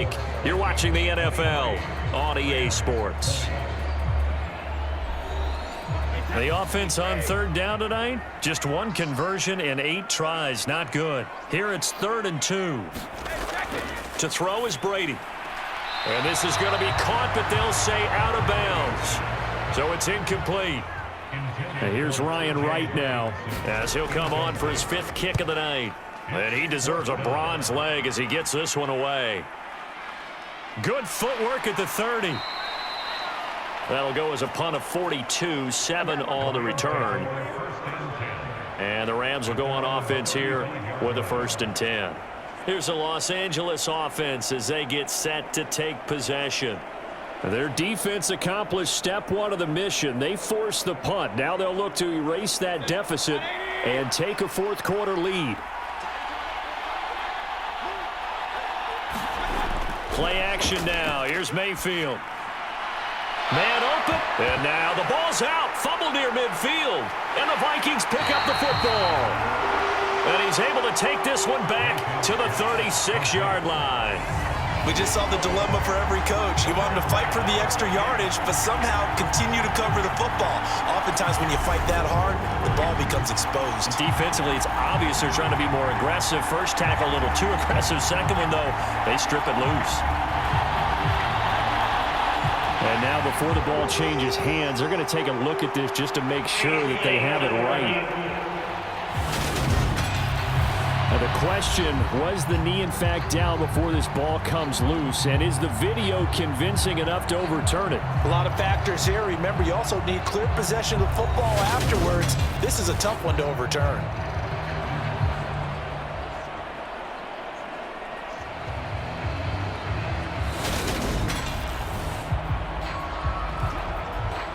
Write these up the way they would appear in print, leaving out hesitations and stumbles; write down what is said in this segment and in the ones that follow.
Blake. You're watching the NFL on EA Sports. The offense on third down tonight, just one conversion in 8 tries. Not good. Here it's 3rd and 2. To throw is Brady. And this is going to be caught, but they'll say out of bounds. So it's incomplete. And here's Ryan Wright now as he'll come on for his 5th kick of the night. And he deserves a bronze leg as he gets this one away. Good footwork at the 30. That'll go as a punt of 42, 7 on the return. And the Rams will go on offense here with a 1st and 10. Here's the Los Angeles offense as they get set to take possession. Their defense accomplished step 1 of the mission. They forced the punt. Now they'll look to erase that deficit and take a 4th quarter lead. Play action now. Here's Mayfield. Man open, and now the ball's out. Fumble near midfield, and the Vikings pick up the football. And he's able to take this one back to the 36-yard line. We just saw the dilemma for every coach. You want him to fight for the extra yardage, but somehow continue to cover the football. Oftentimes when you fight that hard, the ball becomes exposed. Defensively, it's obvious they're trying to be more aggressive. First tackle a little too aggressive. Second one, though, they strip it loose. And now before the ball changes hands, they're going to take a look at this just to make sure that they have it right. Now the question, was the knee in fact down before this ball comes loose? And is the video convincing enough to overturn it? A lot of factors here. Remember, you also need clear possession of the football afterwards. This is a tough one to overturn.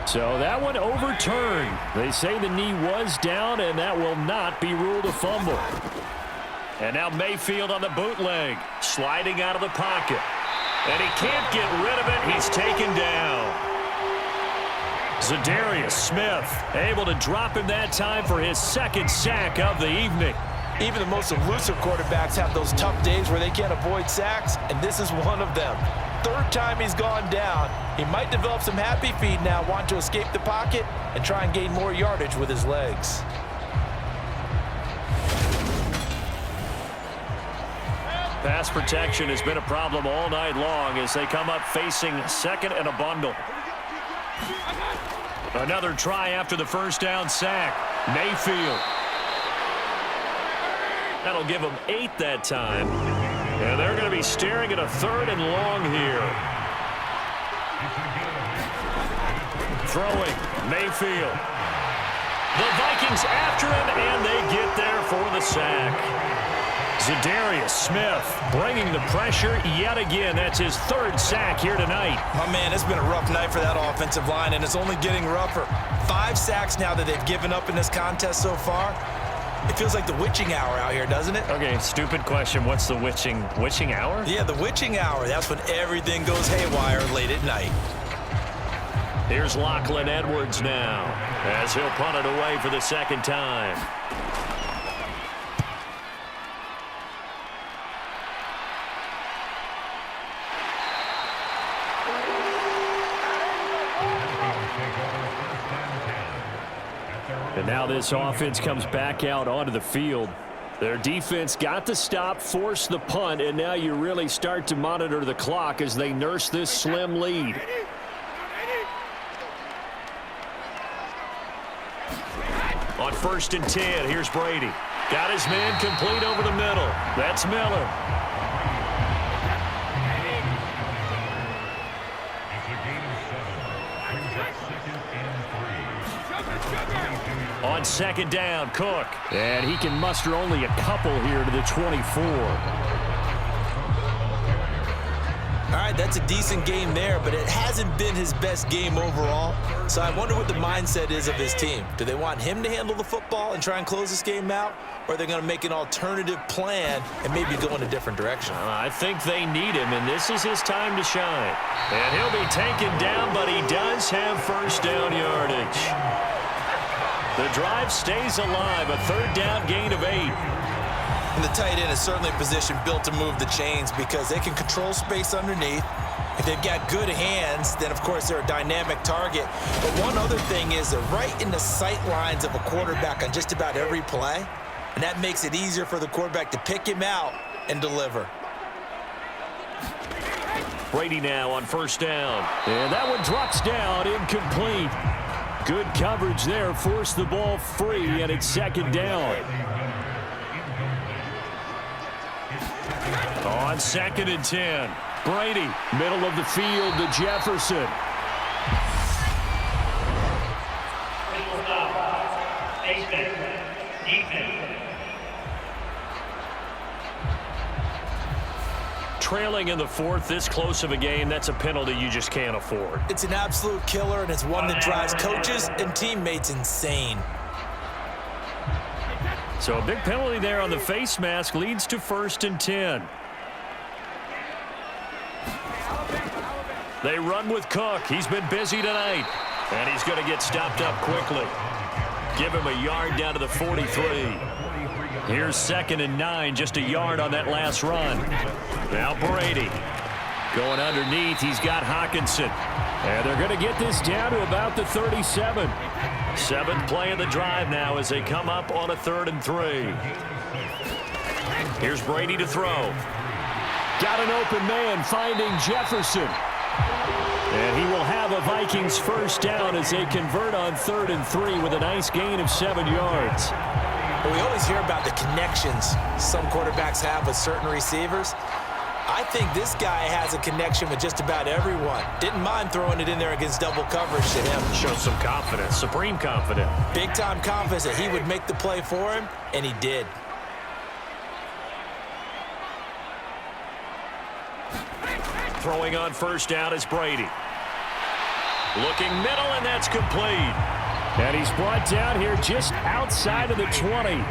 So that one overturned. They say the knee was down, and that will not be ruled a fumble. And now Mayfield on the bootleg, sliding out of the pocket. And he can't get rid of it. He's taken down. Zadarius Smith able to drop him that time for his 2nd sack of the evening. Even the most elusive quarterbacks have those tough days where they can't avoid sacks, and this is one of them. 3rd time he's gone down. He might develop some happy feet now, want to escape the pocket and try and gain more yardage with his legs. Pass protection has been a problem all night long as they come up facing 2nd and a bundle. Another try after the 1st down sack. Mayfield. That'll give them 8 that time. And they're going to be staring at a 3rd and long here. Throwing, Mayfield. The Vikings after him, and they get there for the sack. Zadarius Smith bringing the pressure yet again. That's his 3rd sack here tonight. My man, it's been a rough night for that offensive line, and it's only getting rougher. 5 sacks now that they've given up in this contest so far. It feels like the witching hour out here, doesn't it? Okay, stupid question. What's the witching hour? Yeah, the witching hour. That's when everything goes haywire late at night. Here's Lachlan Edwards now as he'll punt it away for the 2nd time. And now this offense comes back out onto the field. Their defense got the stop, forced the punt, and now you really start to monitor the clock as they nurse this slim lead. On 1st and 10, here's Brady. Got his man complete over the middle. That's Miller. On 2nd down, Cook. And he can muster only a couple here to the 24. All right, that's a decent game there, but it hasn't been his best game overall. So I wonder what the mindset is of his team. Do they want him to handle the football and try and close this game out? Or are they going to make an alternative plan and maybe go in a different direction? I think they need him, and this is his time to shine. And he'll be taken down, but he does have 1st down yardage. The drive stays alive, a 3rd down gain of 8. And the tight end is certainly a position built to move the chains because they can control space underneath. If they've got good hands, then, of course, they're a dynamic target. But one other thing is they're right in the sight lines of a quarterback on just about every play, and that makes it easier for the quarterback to pick him out and deliver. Brady now on first down. And that one drops down, incomplete. Good coverage there, forced the ball free, and it's second down. On 2nd and 10, Brady, middle of the field to Jefferson. Trailing in the 4th, this close of a game, that's a penalty you just can't afford. It's an absolute killer, and it's one that drives coaches and teammates insane. So a big penalty there on the face mask leads to 1st and 10. They run with Cook. He's been busy tonight. And he's going to get stopped up quickly. Give him a yard down to the 43. Here's 2nd and 9, just a yard on that last run. Now Brady going underneath. He's got Hawkinson. And they're going to get this down to about the 37. 7th play of the drive now as they come up on a 3rd and 3. Here's Brady to throw. Got an open man finding Jefferson. And he will have a Vikings first down as they convert on 3rd and 3 with a nice gain of 7 yards. We always hear about the connections some quarterbacks have with certain receivers. I think this guy has a connection with just about everyone. Didn't mind throwing it in there against double coverage to him. Shows some confidence, supreme confidence. Big-time confidence that he would make the play for him, and he did. Throwing on first down is Brady. Looking middle, and that's complete. And he's brought down here just outside of the 20.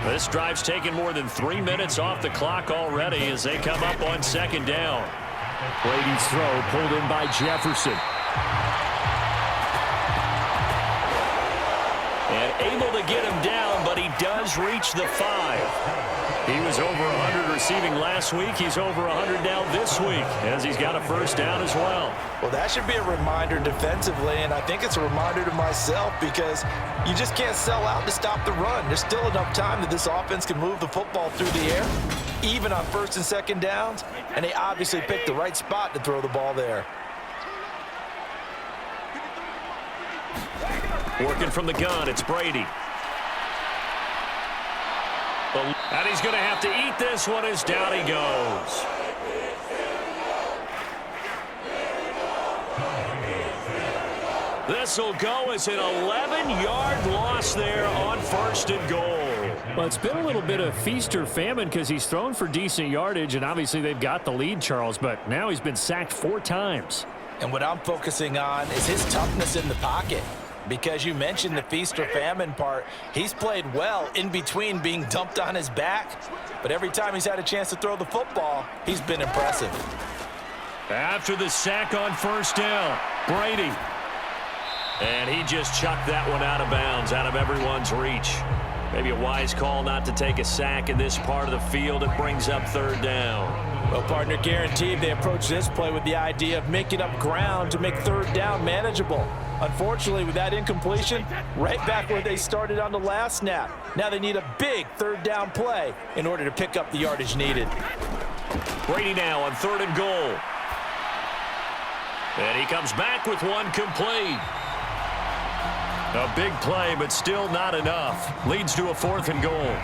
This drive's taken more than 3 minutes off the clock already as they come up on 2nd down. Brady's throw pulled in by Jefferson. And able to get him down, but he does reach the 5. He was over 100 receiving last week. He's over 100 now this week as he's got a first down as well. Well, that should be a reminder defensively, and I think it's a reminder to myself because you just can't sell out to stop the run. There's still enough time that this offense can move the football through the air, even on 1st and 2nd downs, and they obviously picked the right spot to throw the ball there. Working from the gun, it's Brady. And he's going to have to eat this one as down he goes. This will go as an 11-yard loss there on 1st and goal. Well, it's been a little bit of feast or famine because he's thrown for decent yardage, and obviously they've got the lead, Charles, but now he's been sacked 4 times. And what I'm focusing on is his toughness in the pocket. Because you mentioned the feast or famine part, he's played well in between being dumped on his back. But every time he's had a chance to throw the football, he's been impressive. After the sack on first down, Brady. And he just chucked that one out of bounds, out of everyone's reach. Maybe a wise call not to take a sack in this part of the field. It brings up 3rd down. Well, partner, guaranteed they approach this play with the idea of making up ground to make 3rd down manageable. Unfortunately, with that incompletion, right back where they started on the last snap. Now they need a big 3rd down play in order to pick up the yardage needed. Brady now on 3rd and goal. And he comes back with one complete. A big play, but still not enough. Leads to a 4th and goal.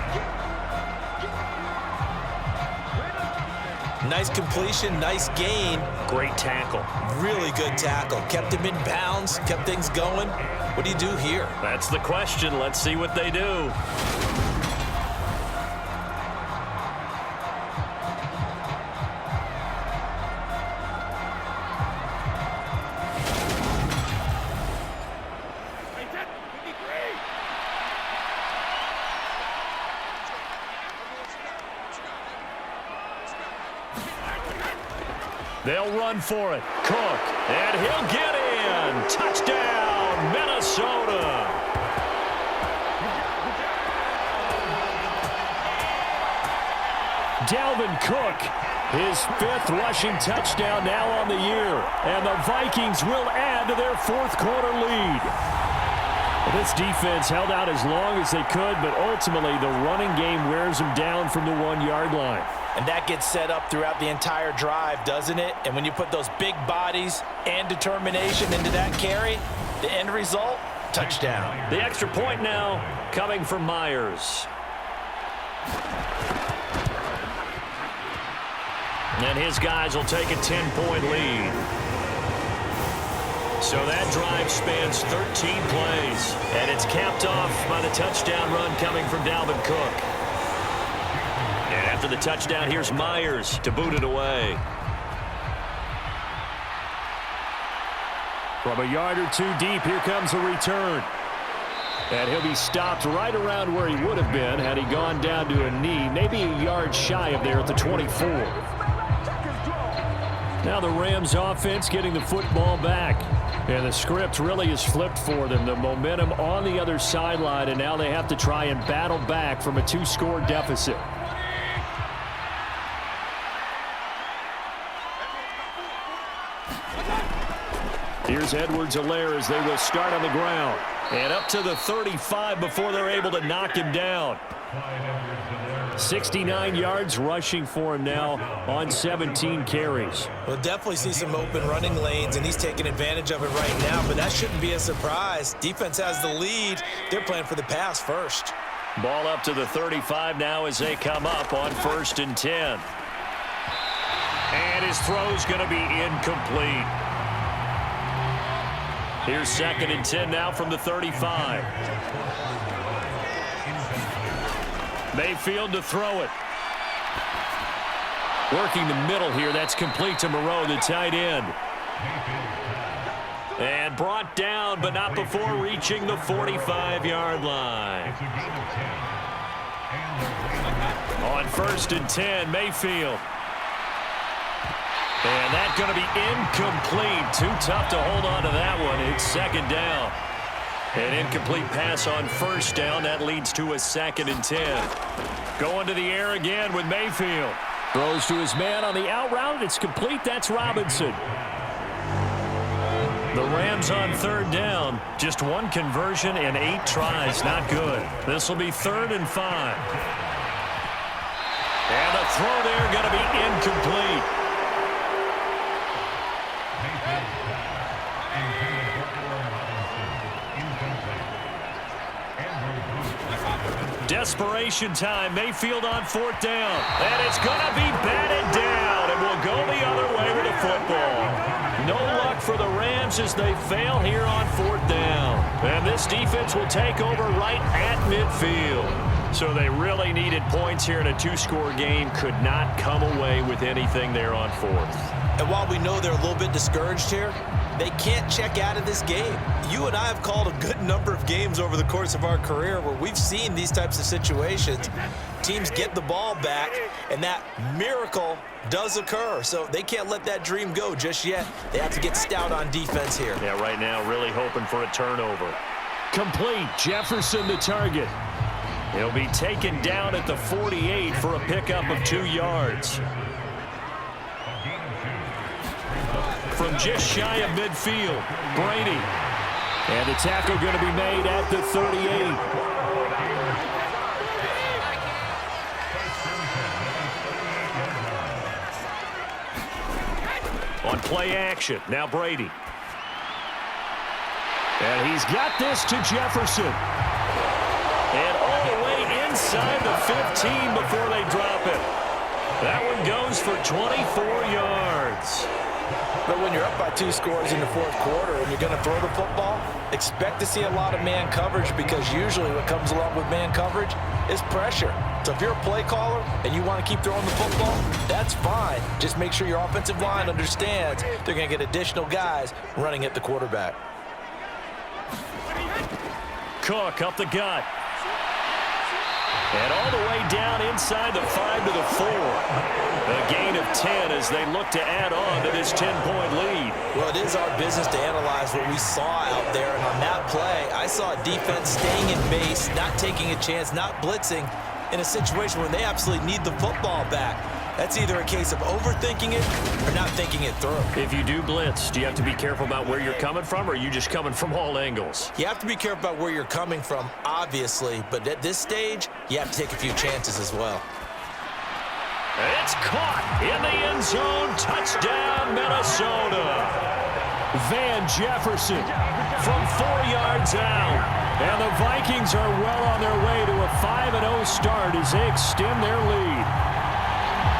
Nice completion, nice gain. Great tackle. Really good tackle. Kept him in bounds, kept things going. What do you do here? That's the question. Let's see what they do. They'll run for it. Cook, and he'll get in. Touchdown, Minnesota. Dalvin Cook. His 5th rushing touchdown now on the year. And the Vikings will add to their 4th quarter lead. This defense held out as long as they could, but ultimately the running game wears them down from the 1-yard line. And that gets set up throughout the entire drive, doesn't it? And when you put those big bodies and determination into that carry, the end result, touchdown. The extra point now coming from Myers. And his guys will take a 10-point lead. So that drive spans 13 plays. And it's capped off by the touchdown run coming from Dalvin Cook. And after the touchdown, here's Myers to boot it away. From a yard or two deep, here comes a return. And he'll be stopped right around where he would have been had he gone down to a knee, maybe a yard shy of there at the 24. Now the Rams offense getting the football back. And the script really is flipped for them. The momentum on the other sideline, and now they have to try and battle back from a 2-score deficit. Here's Edwards-Helaire as they will start on the ground. And up to the 35 before they're able to knock him down. 69 yards rushing for him now on 17 carries. We'll definitely see some open running lanes, and he's taking advantage of it right now, but that shouldn't be a surprise. Defense has the lead. They're playing for the pass first. Ball up to the 35 now as they come up on 1st and 10. And his throw's going to be incomplete. Here's 2nd and 10 now from the 35. Mayfield to throw it. Working the middle here. That's complete to Moreau, the tight end. And brought down, but not before reaching the 45-yard line. On 1st and 10, Mayfield. And that's going to be incomplete. Too tough to hold on to that one. It's 2nd down. An incomplete pass on 1st down. That leads to a 2nd and 10. Going to the air again with Mayfield. Throws to his man on the out route. It's complete. That's Robinson. The Rams on 3rd down. Just 1 conversion and 8 tries. Not good. This will be 3rd and 5. And the throw there going to be incomplete. Desperation time. Mayfield on 4th down. And it's going to be batted down. And will go the other way with the football. No luck for the Rams as they fail here on 4th down. And this defense will take over right at midfield. So they really needed points here in a 2-score game. Could not come away with anything there on 4th. And while we know they're a little bit discouraged here, they can't check out of this game. You and I have called a good number of games over the course of our career where we've seen these types of situations. Teams get the ball back, and that miracle does occur. So they can't let that dream go just yet. They have to get stout on defense here. Yeah, right now really hoping for a turnover. Complete. Jefferson the target. He'll be taken down at the 48 for a pickup of 2 yards. From just shy of midfield, Brady. And the tackle going to be made at the 38. On play action, now Brady. And he's got this to Jefferson. And all the way inside the 15 before they drop it. That one goes for 24 yards. But when you're up by 2 scores in the 4th quarter and you're going to throw the football, expect to see a lot of man coverage, because usually what comes along with man coverage is pressure. So if you're a play caller and you want to keep throwing the football, that's fine. Just make sure your offensive line understands they're going to get additional guys running at the quarterback. Cook up the gut. And all the way down inside the 5 to the 4. A gain of 10 as they look to add on to this 10-point lead. Well, it is our business to analyze what we saw out there. And on that play, I saw a defense staying in base, not taking a chance, not blitzing, in a situation where they absolutely need the football back. That's either a case of overthinking it or not thinking it through. If you do blitz, do you have to be careful about where you're coming from, or are you just coming from all angles? You have to be careful about where you're coming from, obviously, but at this stage, you have to take a few chances as well. It's caught in the end zone. Touchdown, Minnesota. Van Jefferson from 4 yards out. And the Vikings are well on their way to a 5-0 start as they extend their lead.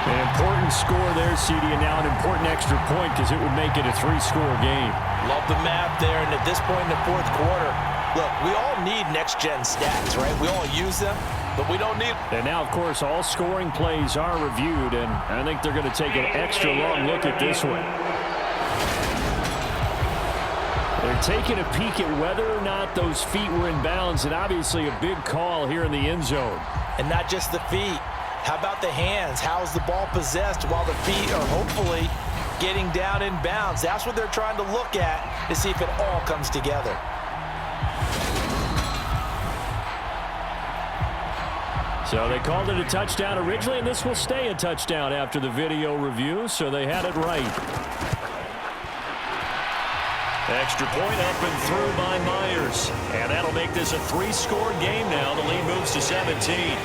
An important score there, CD, and now an important extra point because it would make it a 3-score game. Love the map there, and at this point in the fourth quarter, look, we all need next-gen stats, right? We all use them, but we don't need... And now, of course, all scoring plays are reviewed, and I think they're going to take an extra long look at this one. They're taking a peek at whether or not those feet were in bounds, and obviously a big call here in the end zone. And not just the feet. How about the hands? How's the ball possessed while the feet are hopefully getting down in bounds? That's what they're trying to look at to see if it all comes together. So they called it a touchdown originally, and this will stay a touchdown after the video review, so they had it right. Extra point up and through by Myers. And that'll make this a 3-score game now. The lead moves to 17.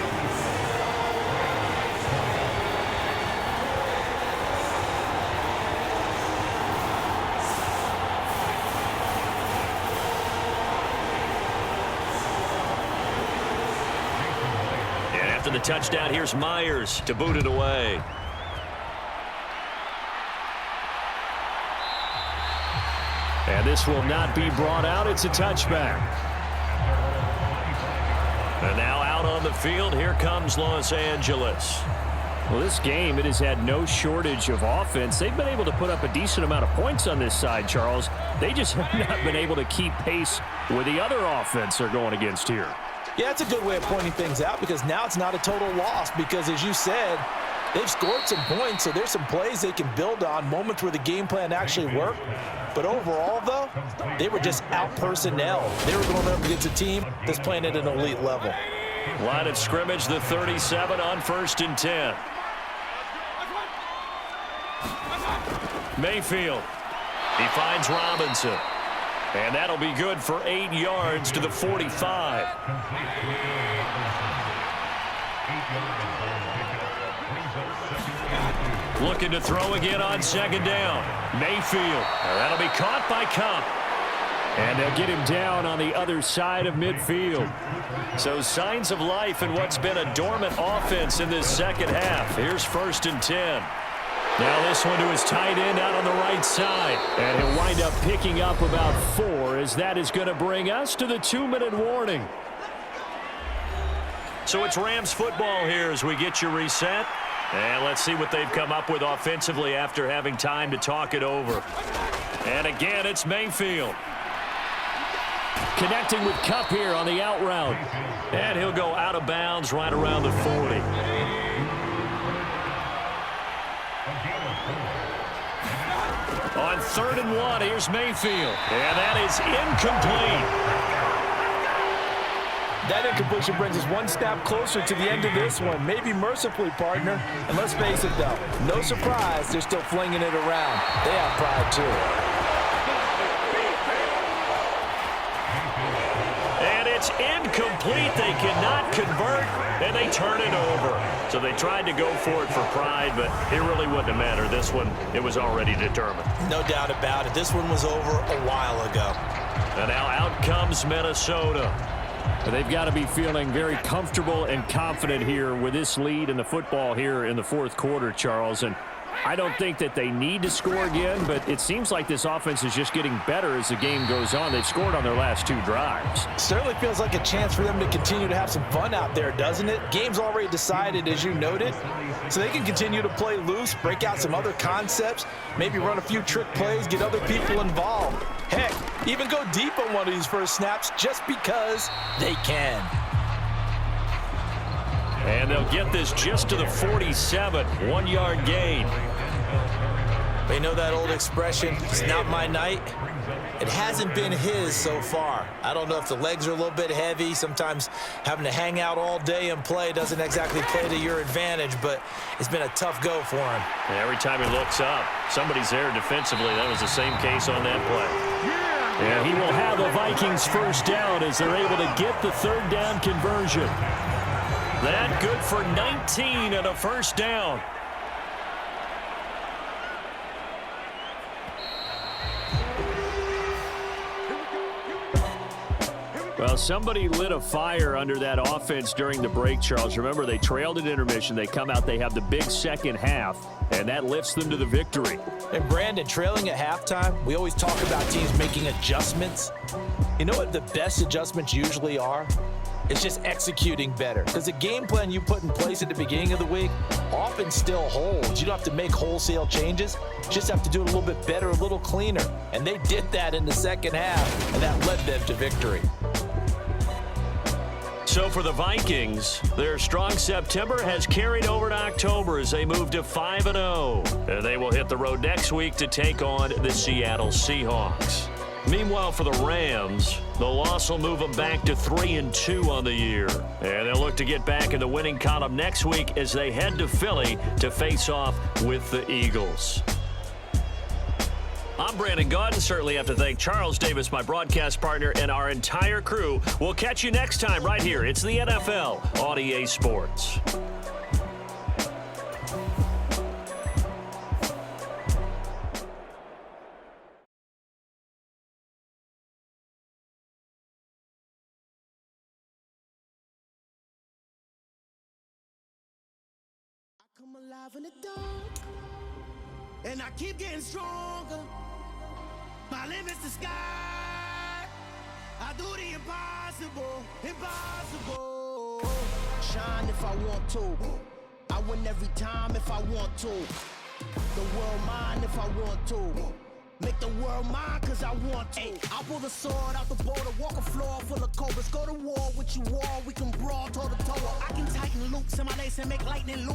After the touchdown, here's Myers to boot it away. And this will not be brought out. It's a touchback. And now out on the field, here comes Los Angeles. Well, this game, it has had no shortage of offense. They've been able to put up a decent amount of points on this side, Charles. They just have not been able to keep pace with the other offense they're going against here. Yeah, that's a good way of pointing things out because now it's not a total loss because, as you said, they've scored some points, so there's some plays they can build on, moments where the game plan actually worked. But overall, though, they were just out-personnel. They were going up against a team that's playing at an elite level. Line of scrimmage, the 37 on 1st and 10. Mayfield. He finds Robinson. And that'll be good for 8 yards to the 45. Looking to throw again on 2nd down. Mayfield. That'll be caught by Cup. And they'll get him down on the other side of midfield. So signs of life in what's been a dormant offense in this second half. Here's 1st and 10. Now this one to his tight end out on the right side. And he'll wind up picking up about 4 as that is going to bring us to the 2-minute warning. So it's Rams football here as we get you reset. And let's see what they've come up with offensively after having time to talk it over. And again, it's Mayfield. Connecting with Cup here on the out route. And he'll go out of bounds right around the 40. On 3rd and 1, here's Mayfield. And that is incomplete. That incompletion brings us one step closer to the end of this one. Maybe mercifully, partner. And let's face it, though, no surprise, they're still flinging it around. They have pride, too. And it's incomplete. They cannot convert, and they turn it over. So they tried to go for it for pride, but it really wouldn't have mattered. This one, it was already determined. No doubt about it. This one was over a while ago. And now out comes Minnesota. They've got to be feeling very comfortable and confident here with this lead in the football here in the 4th quarter, Charles. And I don't think that they need to score again, but it seems like this offense is just getting better as the game goes on. They've scored on their last 2 drives. Certainly feels like a chance for them to continue to have some fun out there, doesn't it? Game's already decided, as you noted, so they can continue to play loose, break out some other concepts, maybe run a few trick plays, get other people involved. Heck, even go deep on one of these first snaps just because they can. And they'll get this just to the 47, 1-yard gain. You know that old expression, it's not my night? It hasn't been his so far. I don't know if the legs are a little bit heavy. Sometimes having to hang out all day and play doesn't exactly play to your advantage, but it's been a tough go for him. Yeah, every time he looks up, somebody's there defensively. That was the same case on that play. Yeah, he will have the Vikings first down as they're able to get the third down conversion. That good for 19 and a first down. Well, somebody lit a fire under that offense during the break, Charles. Remember, they trailed at intermission. They come out, they have the big second half, and that lifts them to the victory. And Brandon, trailing at halftime, we always talk about teams making adjustments. You know what the best adjustments usually are? It's just executing better. Because the game plan you put in place at the beginning of the week often still holds. You don't have to make wholesale changes. You just have to do it a little bit better, a little cleaner. And they did that in the second half, and that led them to victory. So for the Vikings, their strong September has carried over to October as they move to 5-0. And they will hit the road next week to take on the Seattle Seahawks. Meanwhile, for the Rams, the loss will move them back to 3-2 on the year. And they'll look to get back in the winning column next week as they head to Philly to face off with the Eagles. I'm Brandon Gaudin. Certainly have to thank Charles Davis, my broadcast partner, and our entire crew. We'll catch you next time right here. It's the NFL on EA Sports. I come alive in the dark, and I keep getting stronger. My limit's the sky. I do the impossible, impossible. Shine if I want to. I win every time if I want to. The world mine if I want to. Make the world mine cause I want to. I pull the sword out the border, walk a floor full of cobras. Go to war with you all, we can brawl toe to toe. I can tighten loops in my lace and make lightning loop.